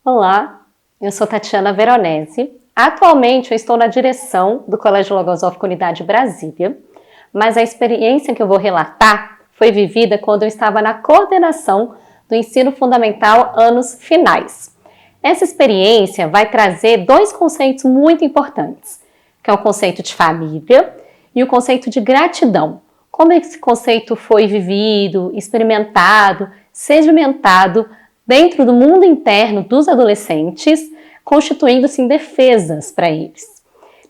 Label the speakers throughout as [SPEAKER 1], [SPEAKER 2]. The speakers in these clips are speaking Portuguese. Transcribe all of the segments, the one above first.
[SPEAKER 1] Olá, eu sou Tatiana Veronese. Atualmente eu estou na direção do Colégio Logosófico Unidade Brasília, mas a experiência que eu vou relatar foi vivida quando eu estava na coordenação do ensino fundamental anos finais. Essa experiência vai trazer dois conceitos muito importantes, que é o conceito de família e o conceito de gratidão. Como esse conceito foi vivido, experimentado, sedimentado dentro do mundo interno dos adolescentes, constituindo-se em defesas para eles.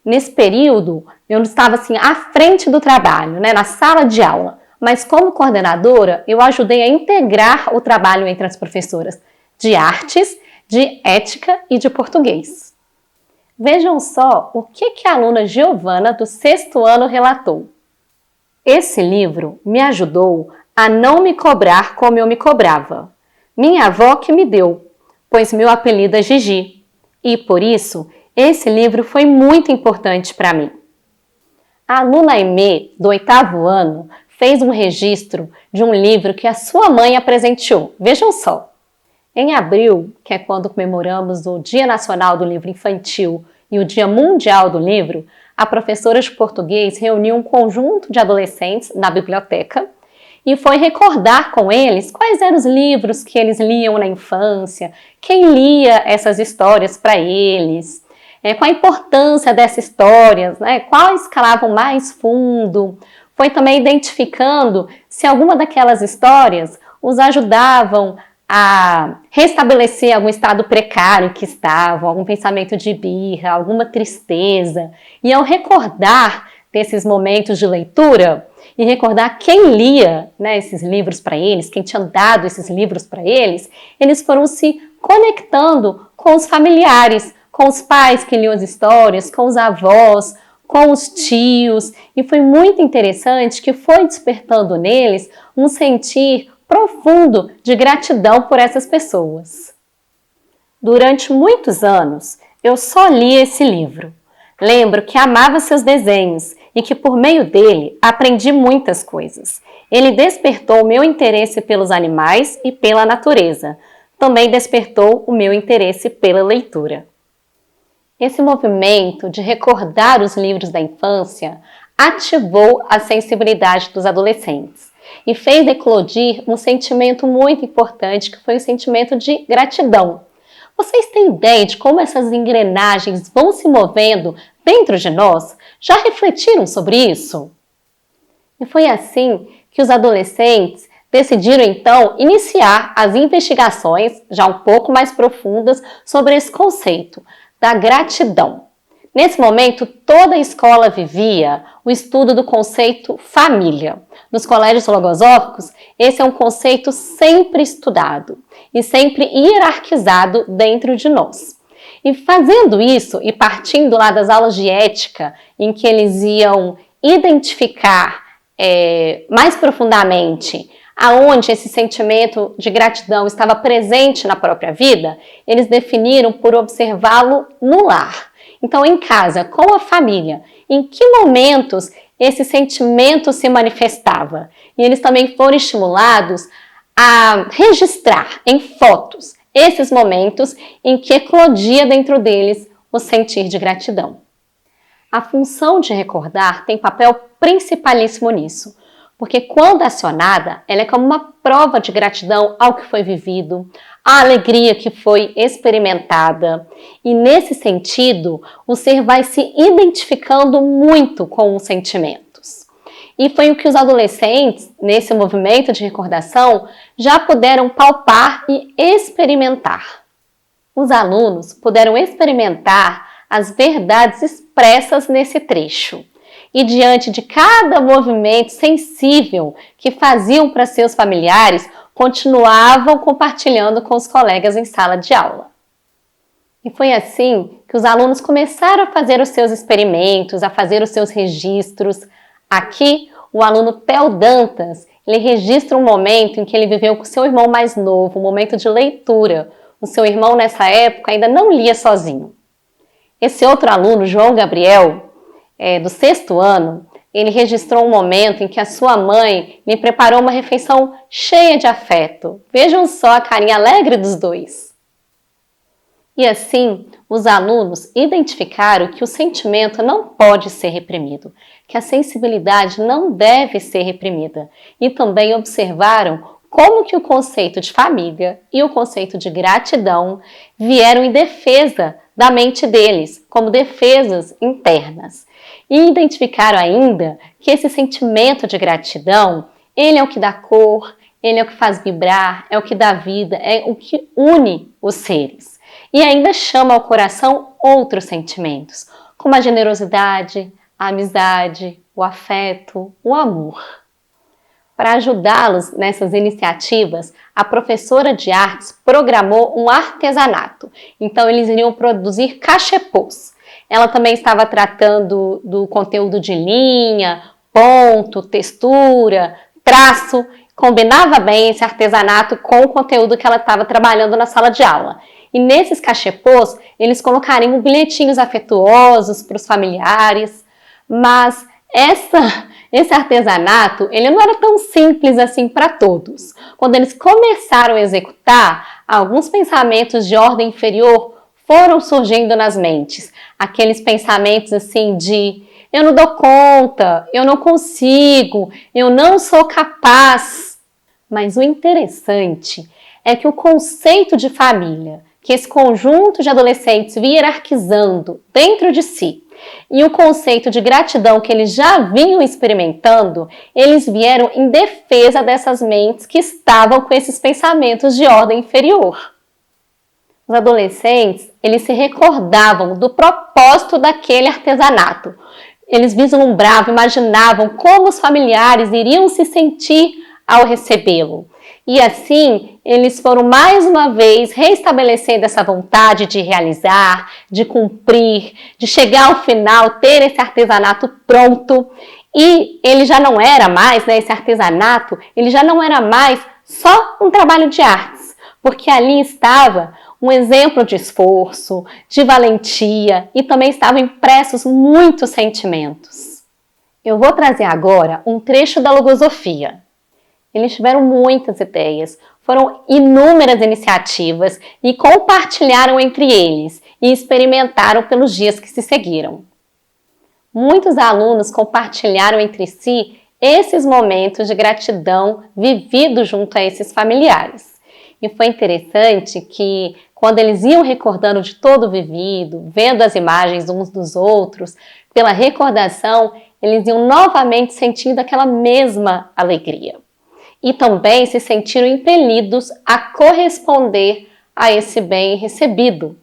[SPEAKER 1] Nesse período, eu estava à frente do trabalho, na sala de aula, mas como coordenadora, eu ajudei a integrar o trabalho entre as professoras de artes, de ética e de português. Vejam só o que a aluna Giovana, do 6º ano, relatou. Esse livro me ajudou a não me cobrar como eu me cobrava. Minha avó que me deu, pois meu apelido é Gigi. E, por isso, esse livro foi muito importante para mim. A aluna Aimee, do 8º ano, fez um registro de um livro que a sua mãe a presenteou. Vejam só. Em abril, que é quando comemoramos o Dia Nacional do Livro Infantil e o Dia Mundial do Livro, a professora de português reuniu um conjunto de adolescentes na biblioteca e foi recordar com eles quais eram os livros que eles liam na infância, quem lia essas histórias para eles, qual a importância dessas histórias, quais calavam mais fundo. Foi também identificando se alguma daquelas histórias os ajudavam a restabelecer algum estado precário que estavam, algum pensamento de birra, alguma tristeza. E ao recordar desses momentos de leitura e recordar quem lia esses livros para eles, quem tinha dado esses livros para eles, eles foram se conectando com os familiares, com os pais que liam as histórias, com os avós, com os tios. E foi muito interessante que foi despertando neles um sentir profundo de gratidão por essas pessoas. Durante muitos anos, eu só li esse livro. Lembro que amava seus desenhos e que por meio dele aprendi muitas coisas. Ele despertou o meu interesse pelos animais e pela natureza. Também despertou o meu interesse pela leitura. Esse movimento de recordar os livros da infância ativou a sensibilidade dos adolescentes e fez eclodir um sentimento muito importante, que foi o sentimento de gratidão. Vocês têm ideia de como essas engrenagens vão se movendo dentro de nós? Já refletiram sobre isso? E foi assim que os adolescentes decidiram então iniciar as investigações já um pouco mais profundas sobre esse conceito da gratidão. Nesse momento, toda a escola vivia o estudo do conceito família. Nos colégios logosóficos, esse é um conceito sempre estudado e sempre hierarquizado dentro de nós. E fazendo isso e partindo lá das aulas de ética, em que eles iam identificar mais profundamente aonde esse sentimento de gratidão estava presente na própria vida, eles definiram por observá-lo no lar. Então, em casa, com a família, em que momentos esse sentimento se manifestava? E eles também foram estimulados a registrar em fotos esses momentos em que eclodia dentro deles o sentir de gratidão. A função de recordar tem papel principalíssimo nisso, porque quando acionada, ela é como uma prova de gratidão ao que foi vivido, à alegria que foi experimentada. E nesse sentido, o ser vai se identificando muito com os sentimentos. E foi o que os adolescentes, nesse movimento de recordação, já puderam palpar e experimentar. Os alunos puderam experimentar as verdades expressas nesse trecho. E diante de cada movimento sensível que faziam para seus familiares, continuavam compartilhando com os colegas em sala de aula. E foi assim que os alunos começaram a fazer os seus experimentos, a fazer os seus registros. Aqui, o aluno Theo Dantas, ele registra um momento em que ele viveu com seu irmão mais novo, um momento de leitura. O seu irmão, nessa época, ainda não lia sozinho. Esse outro aluno, João Gabriel, do 6º ano, ele registrou um momento em que a sua mãe lhe preparou uma refeição cheia de afeto. Vejam só a carinha alegre dos dois. E assim, os alunos identificaram que o sentimento não pode ser reprimido, que a sensibilidade não deve ser reprimida, e também observaram como que o conceito de família e o conceito de gratidão vieram em defesa da mente deles, como defesas internas. E identificaram ainda que esse sentimento de gratidão, ele é o que dá cor, ele é o que faz vibrar, é o que dá vida, é o que une os seres. E ainda chama ao coração outros sentimentos, como a generosidade, a amizade, o afeto, o amor. Para ajudá-los nessas iniciativas, a professora de artes programou um artesanato. Então, eles iriam produzir cachepôs. Ela também estava tratando do conteúdo de linha, ponto, textura, traço. Combinava bem esse artesanato com o conteúdo que ela estava trabalhando na sala de aula. E nesses cachepôs, eles colocariam bilhetinhos afetuosos para os familiares, mas esse artesanato, ele não era tão simples assim para todos. Quando eles começaram a executar, alguns pensamentos de ordem inferior foram surgindo nas mentes. Aqueles pensamentos assim de eu não dou conta, eu não consigo, eu não sou capaz. Mas o interessante é que o conceito de família, que esse conjunto de adolescentes via hierarquizando dentro de si, e o conceito de gratidão que eles já vinham experimentando, eles vieram em defesa dessas mentes que estavam com esses pensamentos de ordem inferior. Os adolescentes, eles se recordavam do propósito daquele artesanato. Eles vislumbravam, imaginavam como os familiares iriam se sentir ao recebê-lo. E assim, eles foram mais uma vez reestabelecendo essa vontade de realizar, de cumprir, de chegar ao final, ter esse artesanato pronto. E ele já não era mais, esse artesanato, ele já não era mais só um trabalho de artes, porque ali estava um exemplo de esforço, de valentia e também estavam impressos muitos sentimentos. Eu vou trazer agora um trecho da logosofia. Eles tiveram muitas ideias, foram inúmeras iniciativas e compartilharam entre eles e experimentaram pelos dias que se seguiram. Muitos alunos compartilharam entre si esses momentos de gratidão vividos junto a esses familiares. E foi interessante que, quando eles iam recordando de todo o vivido, vendo as imagens uns dos outros, pela recordação, eles iam novamente sentindo aquela mesma alegria. E também se sentiram impelidos a corresponder a esse bem recebido.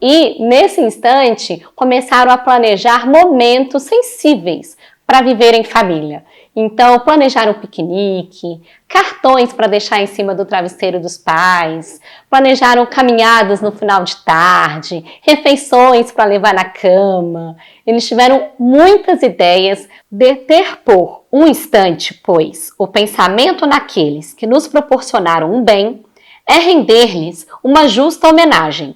[SPEAKER 1] E, nesse instante, começaram a planejar momentos sensíveis para viver em família. Então, planejaram um piquenique, cartões para deixar em cima do travesseiro dos pais, planejaram caminhadas no final de tarde, refeições para levar na cama. Eles tiveram muitas ideias de ter por um instante, pois o pensamento naqueles que nos proporcionaram um bem é render-lhes uma justa homenagem,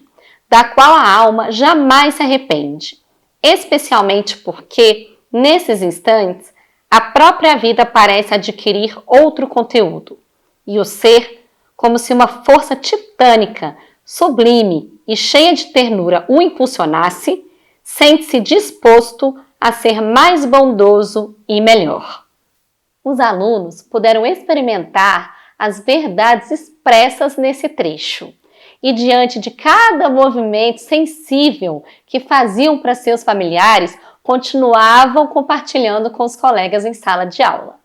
[SPEAKER 1] da qual a alma jamais se arrepende, especialmente porque, nesses instantes, a própria vida parece adquirir outro conteúdo, e o ser, como se uma força titânica, sublime e cheia de ternura o impulsionasse, sente-se disposto a ser mais bondoso e melhor. Os alunos puderam experimentar as verdades expressas nesse trecho, e diante de cada movimento sensível que faziam para seus familiares, continuavam compartilhando com os colegas em sala de aula.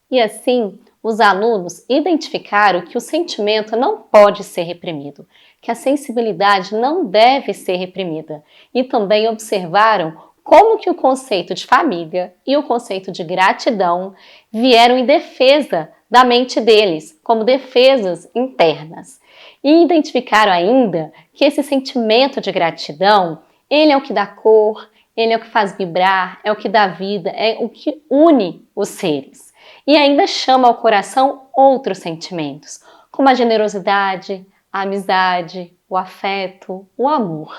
[SPEAKER 1] E assim, os alunos identificaram que o sentimento não pode ser reprimido, que a sensibilidade não deve ser reprimida, e também observaram como que o conceito de família e o conceito de gratidão vieram em defesa da mente deles, como defesas internas. E identificaram ainda que esse sentimento de gratidão, ele é o que dá cor, ele é o que faz vibrar, é o que dá vida, é o que une os seres. E ainda chama ao coração outros sentimentos, como a generosidade, a amizade, o afeto, o amor.